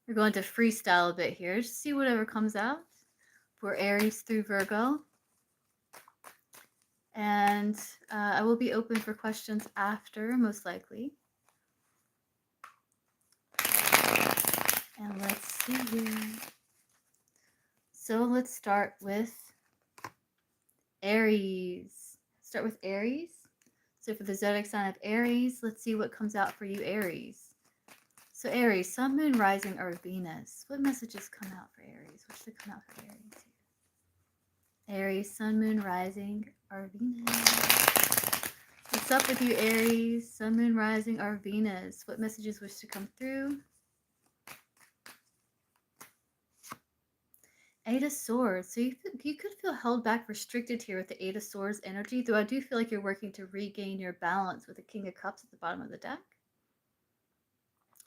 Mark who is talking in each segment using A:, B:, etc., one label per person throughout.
A: We're going to freestyle a bit here. Just see whatever comes out for Aries through Virgo. And I will be open for questions after, most likely. And let's see here. So let's start with Aries. Start with Aries. So for the zodiac sign of Aries, let's see what comes out for you, Aries. So Aries, Sun, Moon, Rising, or Venus. What messages come out for Aries? What should come out for Aries? Aries, Sun, Moon, Rising, or Venus. What's up with you, Aries? Sun, Moon, Rising, or Venus? What messages wish to come through? Eight of Swords. So you could feel held back, restricted here with the Eight of Swords energy, though I do feel like you're working to regain your balance with the King of Cups at the bottom of the deck.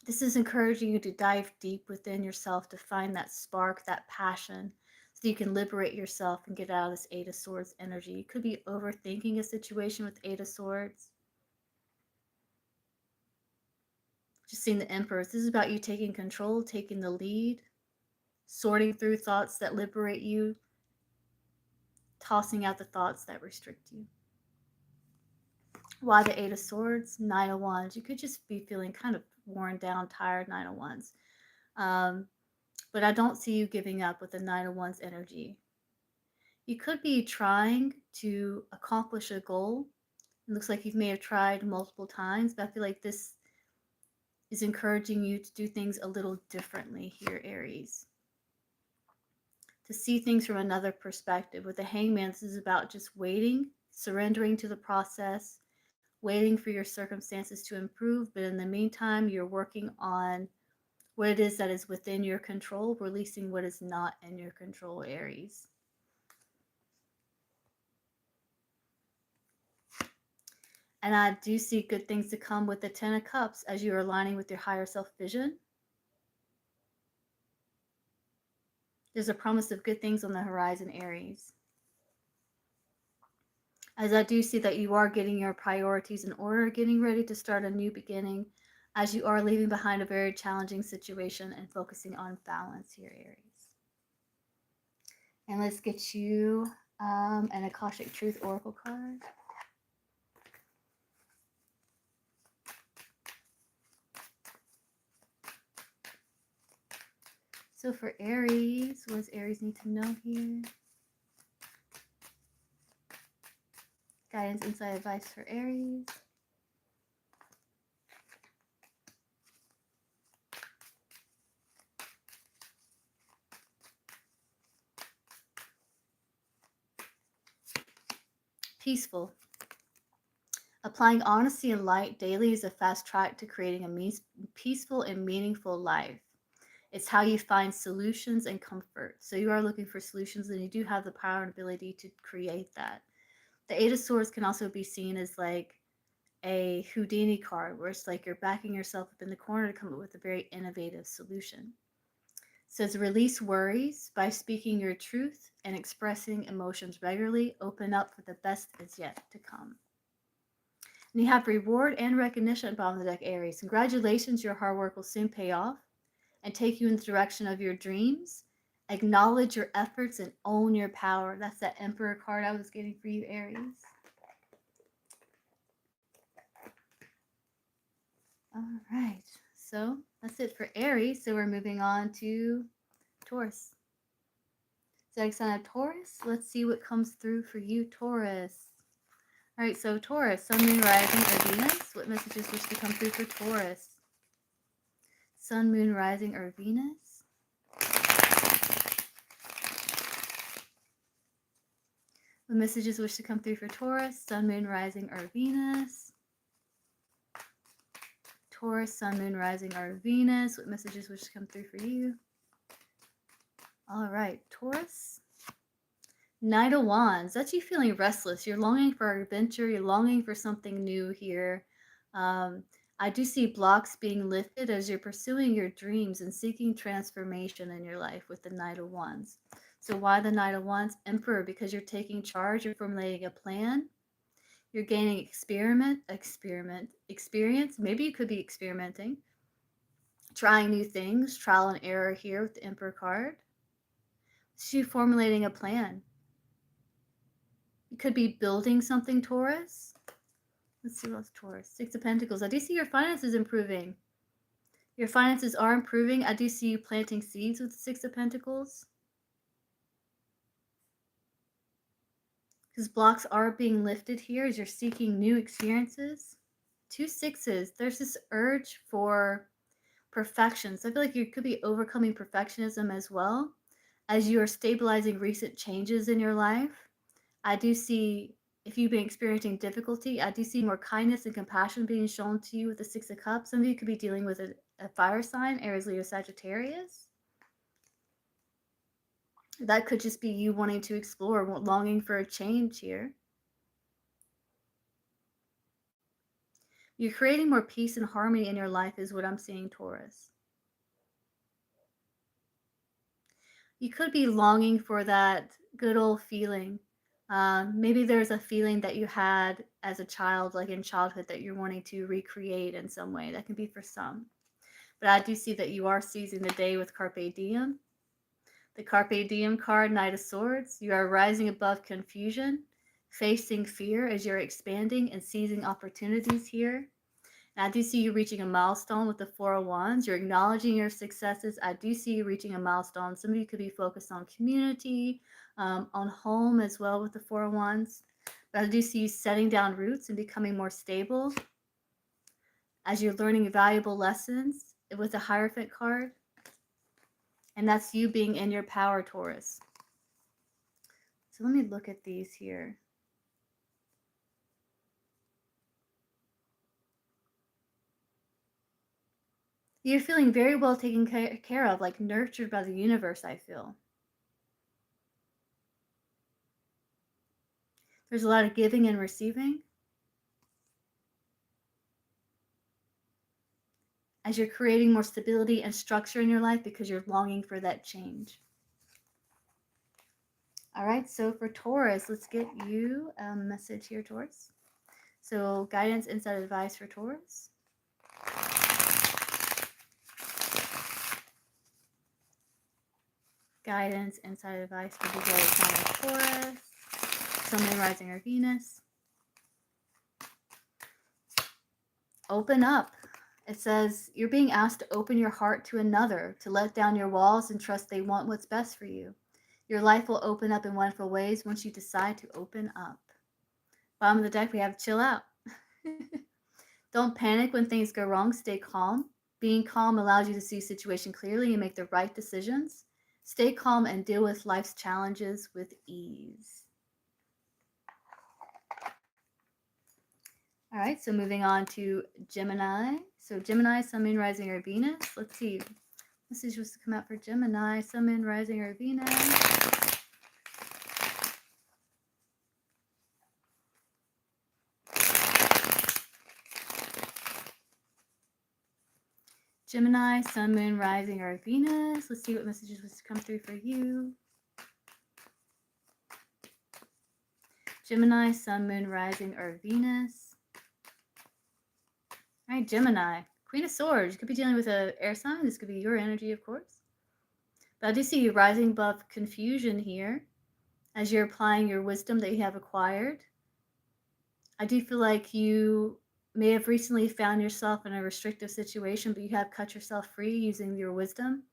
A: This is encouraging you to dive deep within yourself to find that spark, that passion, so you can liberate yourself and get out of this Eight of Swords energy. You could be overthinking a situation with Eight of Swords. Just seeing the Emperor. This is about you taking control, taking the lead, sorting through thoughts that liberate you, tossing out the thoughts that restrict you. Why the Eight of Swords? Nine of Wands. You could just be feeling kind of worn down, tired, Nine of Wands. But I don't see you giving up with the Nine of Wands energy. You could be trying to accomplish a goal. It looks like you may have tried multiple times, but I feel like this is encouraging you to do things a little differently here, Aries. To see things from another perspective. With the Hangman, this is about just waiting, surrendering to the process, waiting for your circumstances to improve, but in the meantime, you're working on what it is that is within your control, releasing what is not in your control, Aries. And I do see good things to come with the Ten of Cups as you are aligning with your higher self vision. There's a promise of good things on the horizon, Aries. As I do see that you are getting your priorities in order, getting ready to start a new beginning, as you are leaving behind a very challenging situation and focusing on balance here, Aries. And let's get you an Akashic Truth Oracle card. So for Aries, what does Aries need to know here? Guidance, insight, advice for Aries. Peaceful. Applying honesty and light daily is a fast track to creating a peaceful and meaningful life. It's how you find solutions and comfort. So you are looking for solutions and you do have the power and ability to create that. The Eight of Swords can also be seen as like a Houdini card, where it's like you're backing yourself up in the corner to come up with a very innovative solution. It says release worries by speaking your truth and expressing emotions regularly. Open up for the best is yet to come. And you have reward and recognition at the bottom of the deck, Aries. Congratulations, your hard work will soon pay off and take you in the direction of your dreams. Acknowledge your efforts and own your power. That's that Emperor card I was getting for you, Aries. All right, so that's it for Aries. So we're moving on to Taurus. Zodiac sign of Taurus. Let's see what comes through for you, Taurus. All right, so Taurus, Sun, Moon, Rising, or Venus. What messages wish to come through for Taurus? Sun, Moon, Rising, or Venus? What messages wish to come through for Taurus? Sun, Moon, Rising, or Venus? Taurus, Sun, Moon, Rising, or Venus. What messages wish to come through for you? All right, Taurus. Knight of Wands. That's you feeling restless. You're longing for adventure. You're longing for something new here. I do see blocks being lifted as you're pursuing your dreams and seeking transformation in your life with the Knight of Wands. So why the Knight of Wands? Emperor, because you're taking charge. You're formulating a plan. You're gaining experience. Maybe you could be experimenting trying new things, trial and error here with the Emperor card. It's you formulating a plan. You could be building something, Taurus. Let's see what else, Taurus. Six of Pentacles. I do see your finances improving. Your finances are improving. I do see you planting seeds with the Six of Pentacles. Because blocks are being lifted here as you're seeking new experiences. Two sixes. There's this urge for perfection. So I feel like you could be overcoming perfectionism as well as you are stabilizing recent changes in your life. I do see, if you've been experiencing difficulty, I do see more kindness and compassion being shown to you with the Six of Cups. Some of you could be dealing with a fire sign, Aries, Leo, Sagittarius. That could just be you wanting to explore, longing for a change here. You're creating more peace and harmony in your life is what I'm seeing, Taurus. You could be longing for that good old feeling. Maybe there's a feeling that you had as a child, like in childhood, that you're wanting to recreate in some way. That can be for some. But I do see that you are seizing the day with Carpe Diem. The Carpe Diem card, Knight of Swords. You are rising above confusion, facing fear as you're expanding and seizing opportunities here. And I do see you reaching a milestone with the Four of Wands. You're acknowledging your successes. I do see you reaching a milestone. Some of you could be focused on community, on home as well with the Four of Wands. But I do see you setting down roots and becoming more stable as you're learning valuable lessons with the Hierophant card. And that's you being in your power, Taurus. So let me look at these here. You're feeling very well taken care of, like nurtured by the universe, I feel. There's a lot of giving and receiving. As you're creating more stability and structure in your life because you're longing for that change. All right, so for Taurus, let's get you a message here, Taurus. So guidance, insight, advice for Taurus. Guidance, insight, advice for the zodiac sign of Taurus. Sun, Moon, Rising, or Venus. Open up. It says you're being asked to open your heart to another, to let down your walls and trust they want what's best for you. Your life will open up in wonderful ways once you decide to open up. Bottom of the deck, we have chill out. Don't panic when things go wrong. Stay calm. Being calm allows you to see a situation clearly and make the right decisions. Stay calm and deal with life's challenges with ease. All right, so moving on to Gemini. So Gemini, Sun, Moon, Rising, or Venus. Let's see. This is supposed to come out for Gemini, Sun, Moon, Rising, or Venus. Gemini, Sun, Moon, Rising, or Venus. Let's see what messages was to come through for you. Gemini, Sun, Moon, Rising, or Venus. All right, Gemini, Queen of Swords. You could be dealing with an air sign. This could be your energy, of course. But I do see you rising above confusion here as you're applying your wisdom that you have acquired. I do feel like you may have recently found yourself in a restrictive situation, but you have cut yourself free using your wisdom.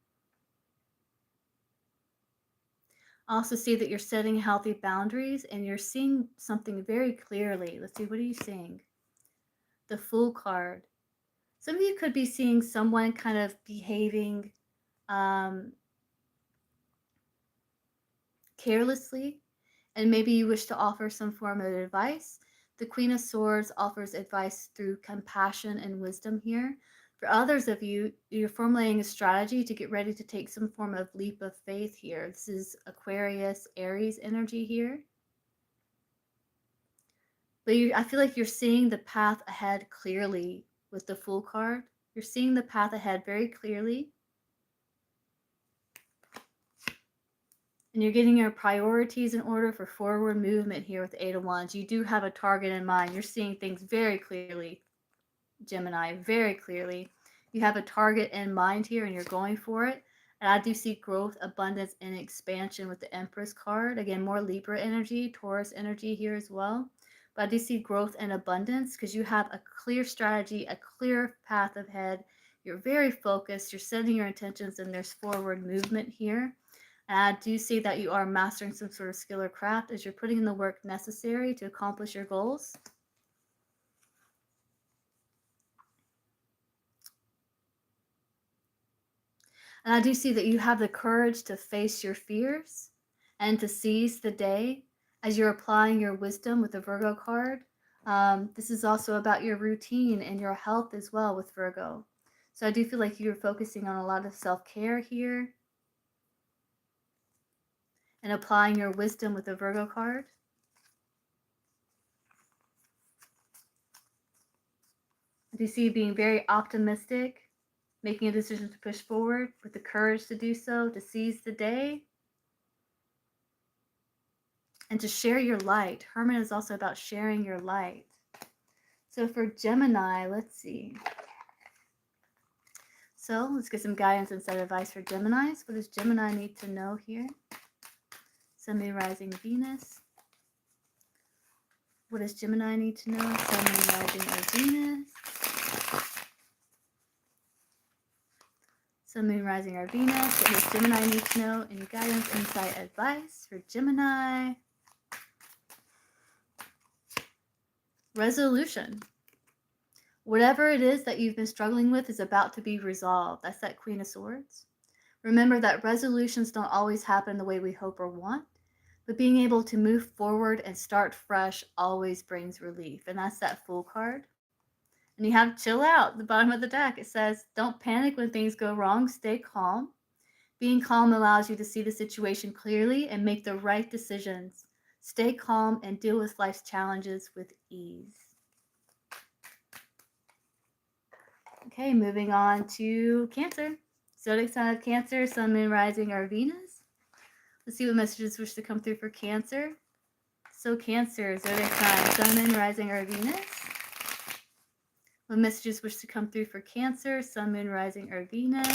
A: I also see that you're setting healthy boundaries and you're seeing something very clearly. Let's see, what are you seeing? The Fool card. Some of you could be seeing someone kind of behaving carelessly, and maybe you wish to offer some form of advice. The Queen of Swords offers advice through compassion and wisdom here. For others of you, you're formulating a strategy to get ready to take some form of leap of faith here. This is Aquarius, Aries energy here. But I feel like you're seeing the path ahead clearly with the Fool card. You're seeing the path ahead very clearly. And you're getting your priorities in order for forward movement here with Eight of Wands. You do have a target in mind. You're seeing things very clearly, Gemini, very clearly. You have a target in mind here and you're going for it. And I do see growth, abundance, and expansion with the Empress card. Again, more Libra energy, Taurus energy here as well. But I do see growth and abundance because you have a clear strategy, a clear path ahead. You're very focused. You're setting your intentions and there's forward movement here. And I do see that you are mastering some sort of skill or craft as you're putting in the work necessary to accomplish your goals. And I do see that you have the courage to face your fears and to seize the day as you're applying your wisdom with the Virgo card. This is also about your routine and your health as well with Virgo. So I do feel like you're focusing on a lot of self-care here and applying your wisdom with the Virgo card. I do see you being very optimistic, making a decision to push forward with the courage to do so, to seize the day, and to share your light. Hermit is also about sharing your light. So for Gemini, let's see. So let's get some guidance and set advice for Geminis. What does Gemini need to know here? Sun, Moon, Rising, Venus. What does Gemini need to know? Sun, Moon, Rising, or Venus. Sun, Moon, Rising, or Venus. What does Gemini need to know? Any guidance, insight, advice for Gemini? Resolution. Whatever it is that you've been struggling with is about to be resolved. That's that Queen of Swords. Remember that resolutions don't always happen the way we hope or want, but being able to move forward and start fresh always brings relief. And that's that Fool card. And you have chill out at the bottom of the deck. It says, don't panic when things go wrong, stay calm. Being calm allows you to see the situation clearly and make the right decisions. Stay calm and deal with life's challenges with ease. Okay, moving on to Cancer. Zodiac sign of Cancer, Sun, Moon, Rising, or Venus. Let's see what messages wish to come through for Cancer. So Cancer, Zodiac sign, Sun, Moon, Rising, or Venus. What messages wish to come through for Cancer, Sun, Moon, Rising, or Venus.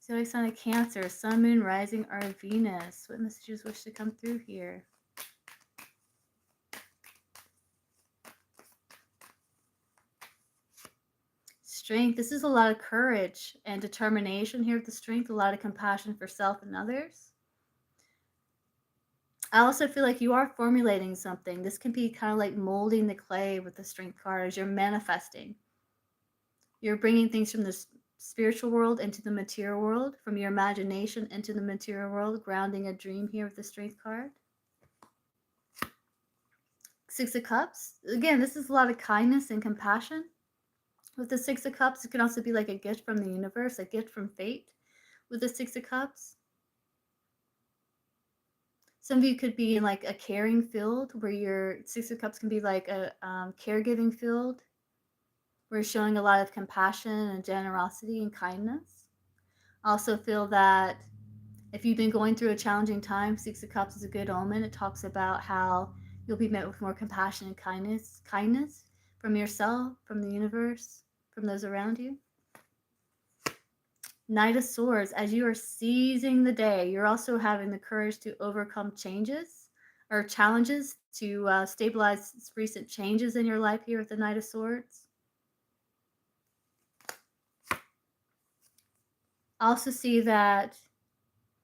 A: Zodiac sign of Cancer, Sun, Moon, Rising, or Venus. What messages wish to come through here? Strength. This is a lot of courage and determination here with the Strength, a lot of compassion for self and others. I also feel like you are formulating something. This can be kind of like molding the clay with the Strength card as you're manifesting. You're bringing things from the spiritual world into the material world, from your imagination into the material world, grounding a dream here with the Strength card. Six of Cups. Again, this is a lot of kindness and compassion. With the Six of Cups, it can also be like a gift from the universe, a gift from fate with the Six of Cups. Some of you could be in like a caring field where your Six of Cups can be like a caregiving field where you're showing a lot of compassion and generosity and kindness. I also feel that if you've been going through a challenging time, Six of Cups is a good omen. It talks about how you'll be met with more compassion and kindness from yourself, from the universe, from those around you. Knight of Swords, as you are seizing the day, you're also having the courage to overcome changes or challenges to stabilize recent changes in your life here with the Knight of Swords. I also see that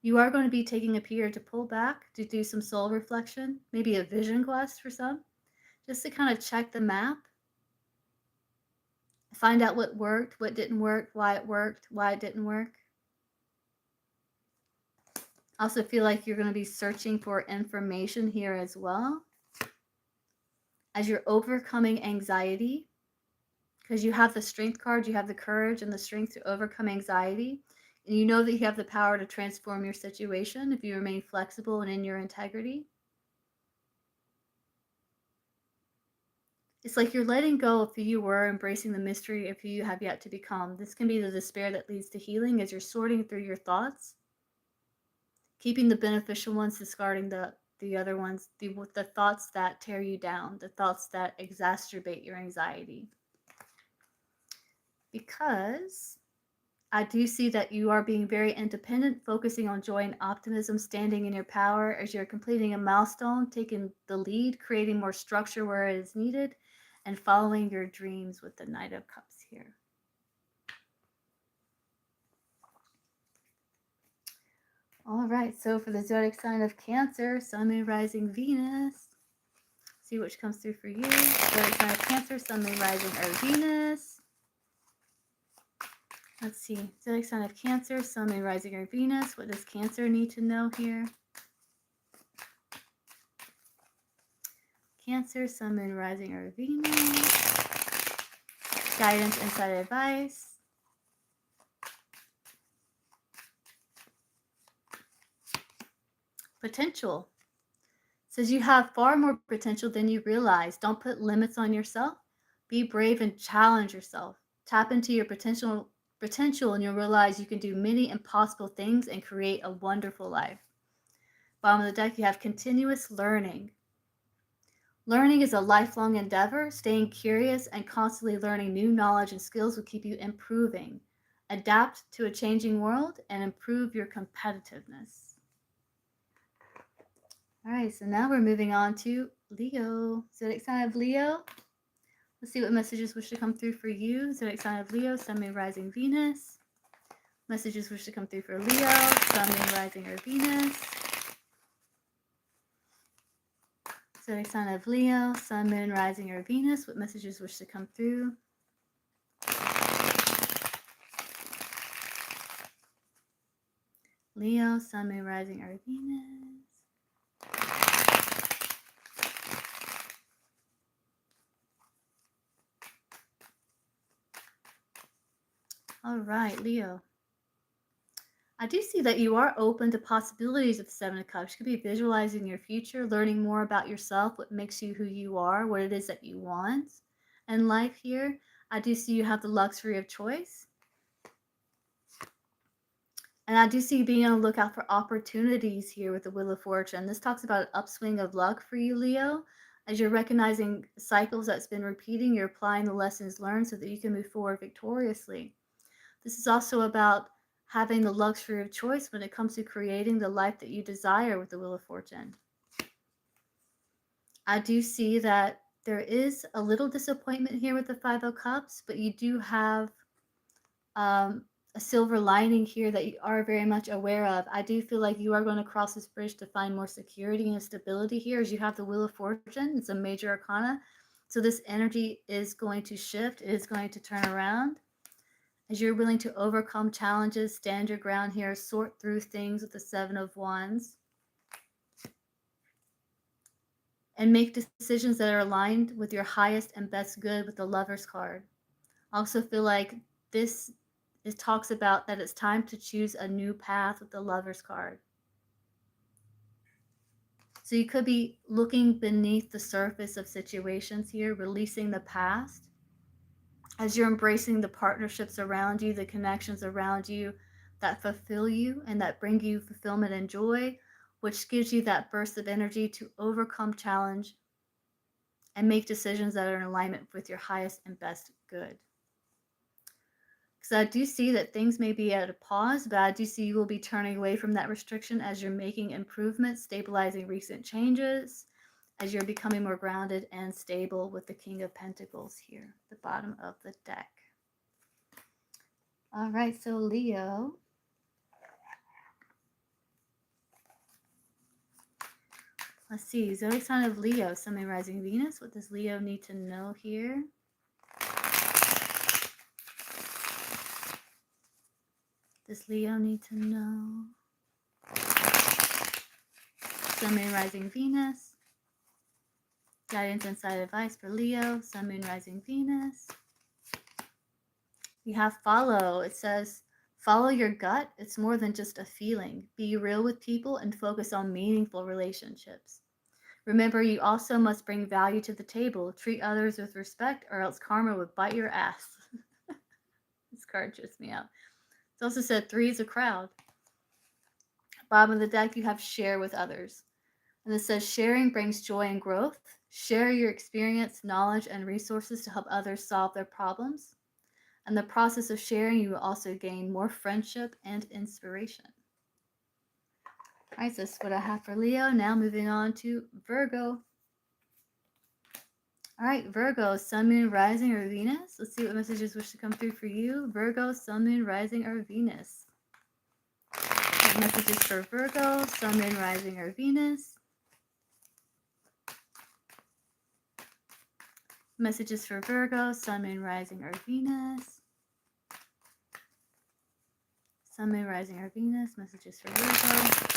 A: you are going to be taking a period to pull back, to do some soul reflection, maybe a vision quest for some, just to kind of check the map. Find out what worked, what didn't work, why it didn't work. I also feel like you're going to be searching for information here as well. As you're overcoming anxiety, because you have the Strength card, you have the courage and the strength to overcome anxiety. And you know that you have the power to transform your situation if you remain flexible and in your integrity. It's like you're letting go of who you were, embracing the mystery of who you have yet to become. This can be the despair that leads to healing as you're sorting through your thoughts, keeping the beneficial ones, discarding the the other ones, the thoughts that tear you down, the thoughts that exacerbate your anxiety. Because I do see that you are being very independent, focusing on joy and optimism, standing in your power as you're completing a milestone, taking the lead, creating more structure where it is needed, and following your dreams with the Knight of Cups here. All right, so for the zodiac sign of Cancer, Sun, Moon, Rising, Venus. See which comes through for you. Zodiac sign of Cancer, Sun, Moon, Rising, or Venus. Let's see. Zodiac sign of Cancer, Sun, Moon, Rising, or Venus. What does Cancer need to know here? Cancer, Sun, Moon, Rising, or Venus. Guidance, insight, advice. Potential. Says you have far more potential than you realize. Don't put limits on yourself. Be brave and challenge yourself. Tap into your potential and you'll realize you can do many impossible things and create a wonderful life. Bottom of the deck, you have continuous learning. Learning is a lifelong endeavor. Staying curious and constantly learning new knowledge and skills will keep you improving. Adapt to a changing world and improve your competitiveness. All right, so now we're moving on to Leo. Zodiac sign of Leo. Let's see what messages wish to come through for you. Zodiac sign of Leo, Sun, Moon, Rising, Venus. Messages wish to come through for Leo, Sun, Moon, Rising, or Venus. Zodiac sign of Leo, Sun, Moon, Rising, or Venus. What messages wish to come through? Leo, Sun, Moon, Rising, or Venus. All right, Leo. I do see that you are open to possibilities of the Seven of Cups. You could be visualizing your future, learning more about yourself, what makes you who you are, what it is that you want in life here. I do see you have the luxury of choice. And I do see you being on the lookout for opportunities here with the Wheel of Fortune. This talks about an upswing of luck for you, Leo. As you're recognizing cycles that's been repeating, you're applying the lessons learned so that you can move forward victoriously. This is also about having the luxury of choice when it comes to creating the life that you desire with the Wheel of Fortune. I do see that there is a little disappointment here with the Five of Cups, but you do have a silver lining here that you are very much aware of. I do feel like you are going to cross this bridge to find more security and stability here as you have the Wheel of Fortune. It's a major arcana. So this energy is going to shift. It is going to turn around. As you're willing to overcome challenges, stand your ground here, sort through things with the Seven of Wands, and make decisions that are aligned with your highest and best good with the Lover's card. I also feel like this talks about that it's time to choose a new path with the Lover's card. So you could be looking beneath the surface of situations here, releasing the past, as you're embracing the partnerships around you, the connections around you that fulfill you and that bring you fulfillment and joy, which gives you that burst of energy to overcome challenge and make decisions that are in alignment with your highest and best good. Because I do see that things may be at a pause, but I do see you will be turning away from that restriction as you're making improvements, stabilizing recent changes, as you're becoming more grounded and stable with the King of Pentacles here, the bottom of the deck. All right, so Leo. Let's see, zodiac sign of Leo, Sun, Moon, Rising, Venus. What does Leo need to know here? Does Leo need to know? Sun, Moon, Rising, Venus. Guidance, insight, advice for Leo, Sun, Moon, Rising, Venus. You have follow. It says, follow your gut. It's more than just a feeling. Be real with people and focus on meaningful relationships. Remember, you also must bring value to the table. Treat others with respect or else karma would bite your ass. This card trips me out. It's also said 3 is a crowd. Bottom of the deck, you have share with others. And it says sharing brings joy and growth. Share your experience, knowledge, and resources to help others solve their problems. In the process of sharing, you will also gain more friendship and inspiration. All right, so that's what I have for Leo. Now moving on to Virgo. All right, Virgo, Sun, Moon, Rising, or Venus. Let's see what messages wish to come through for you. Virgo, Sun, Moon, Rising, or Venus. What messages for Virgo, Sun, Moon, Rising, or Venus. Messages for Virgo, Sun, Moon, Rising, or Venus. Sun, Moon, Rising, or Venus. Messages for Virgo.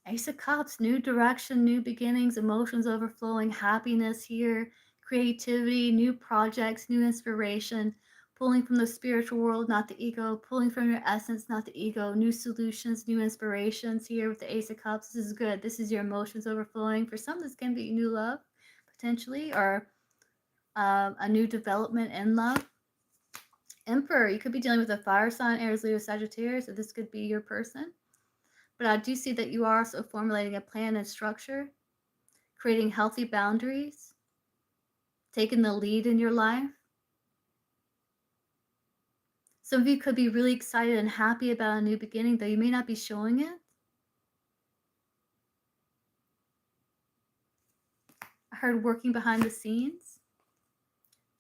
A: Ace of Cups, new direction, new beginnings, emotions overflowing, happiness here, creativity, new projects, new inspiration, pulling from the spiritual world, not the ego, pulling from your essence, not the ego, new solutions, new inspirations here with the Ace of Cups. This is good. This is your emotions overflowing. For some, this can be new love, potentially, or a new development in love. Emperor, you could be dealing with a fire sign, Aries, Leo, Sagittarius, so this could be your person. But I do see that you are also formulating a plan and structure, creating healthy boundaries, taking the lead in your life. Some of you could be really excited and happy about a new beginning, though you may not be showing it. I heard working behind the scenes.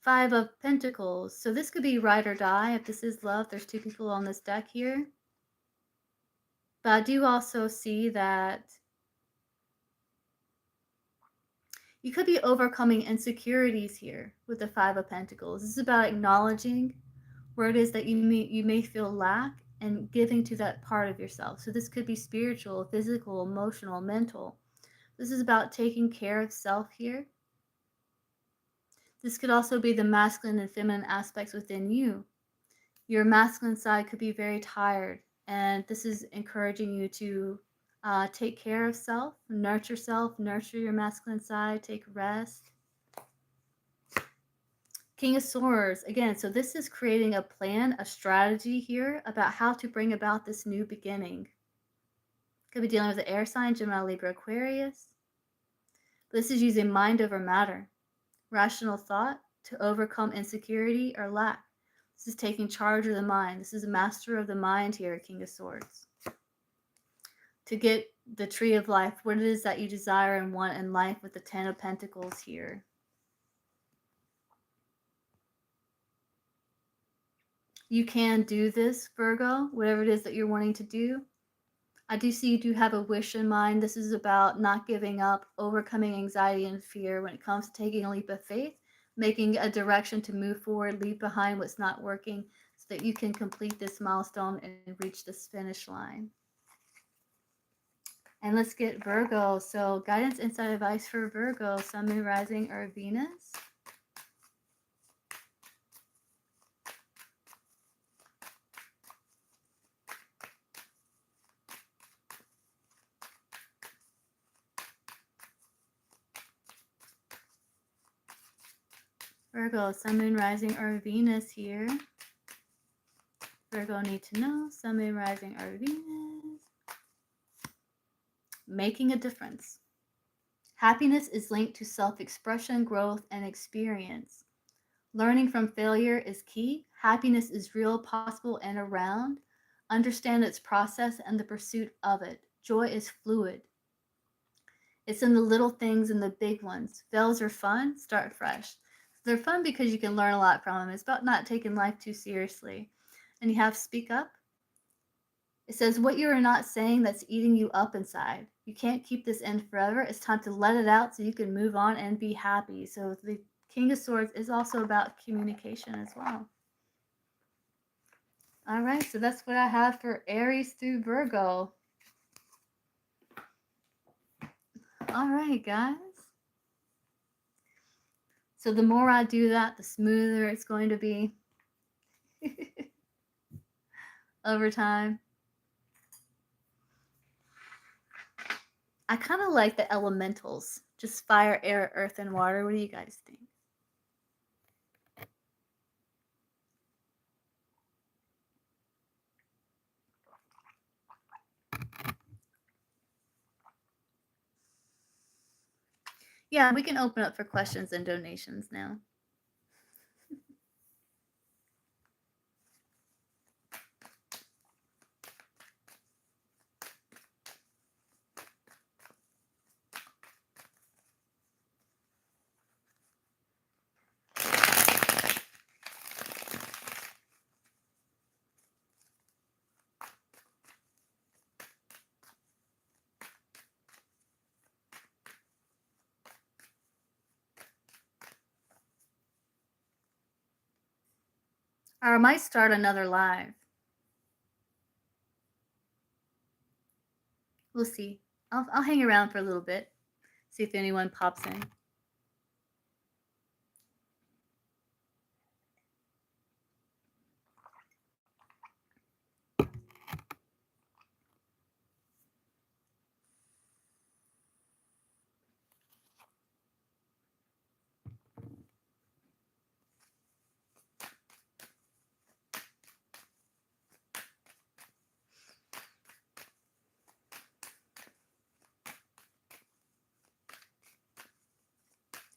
A: 5 of Pentacles. So this could be ride or die. If this is love, there's 2 people on this deck here. But I do also see that you could be overcoming insecurities here with the 5 of Pentacles. This is about acknowledging where it is that you may feel lack and giving to that part of yourself. So this could be spiritual, physical, emotional, mental. This is about taking care of self here. This could also be the masculine and feminine aspects within you. Your masculine side could be very tired, and this is encouraging you to take care of self, nurture your masculine side, take rest. King of Swords, again, so this is creating a plan, a strategy here about how to bring about this new beginning. Could be dealing with the air sign, Gemini, Libra, Aquarius. But this is using mind over matter, rational thought to overcome insecurity or lack. This is taking charge of the mind. This is a master of the mind here, King of Swords. To get the tree of life, what it is that you desire and want in life with the 10 of Pentacles here. You can do this, Virgo, whatever it is that you're wanting to do. I do see you do have a wish in mind. This is about not giving up, overcoming anxiety and fear when it comes to taking a leap of faith, making a direction to move forward, leave behind what's not working so that you can complete this milestone and reach this finish line. And let's get Virgo. So guidance, insight, advice for Virgo, Sun, Moon, Rising, or Venus. Virgo, Sun, Moon, Rising, or Venus here. Virgo need to know, Sun, Moon, Rising, or Venus. Making a difference. Happiness is linked to self-expression, growth, and experience. Learning from failure is key. Happiness is real, possible, and around. Understand its process and the pursuit of it. Joy is fluid. It's in the little things and the big ones. Fails are fun. Start fresh. They're fun because you can learn a lot from them. It's about not taking life too seriously. And you have speak up. It says what you are not saying that's eating you up inside. You can't keep this in forever. It's time to let it out so you can move on and be happy. So the King of Swords is also about communication as well. All right, so that's what I have for Aries through Virgo. All right, guys. So the more I do that, the smoother it's going to be over time. I kind of like the elementals, just fire, air, earth, and water. What do you guys think? Yeah, we can open up for questions and donations now. Or I might start another live. We'll see. I'll hang around for a little bit, see if anyone pops in.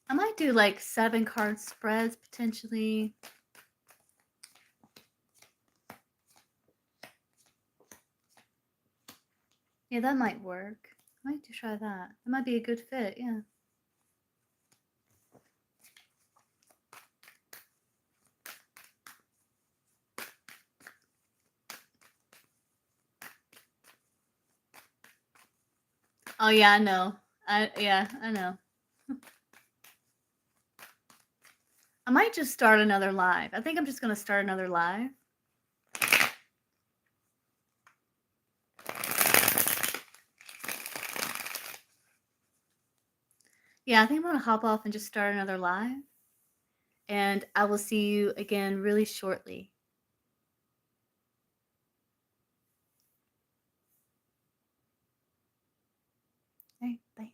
A: I might do like 7-card spreads potentially. Yeah, that might work. I might try that. It might be a good fit, yeah. Oh yeah, I know. I know. I might just start another live. I think I'm just gonna start another live. Yeah, I think I'm gonna hop off and just start another live. And I will see you again really shortly. Okay, bye.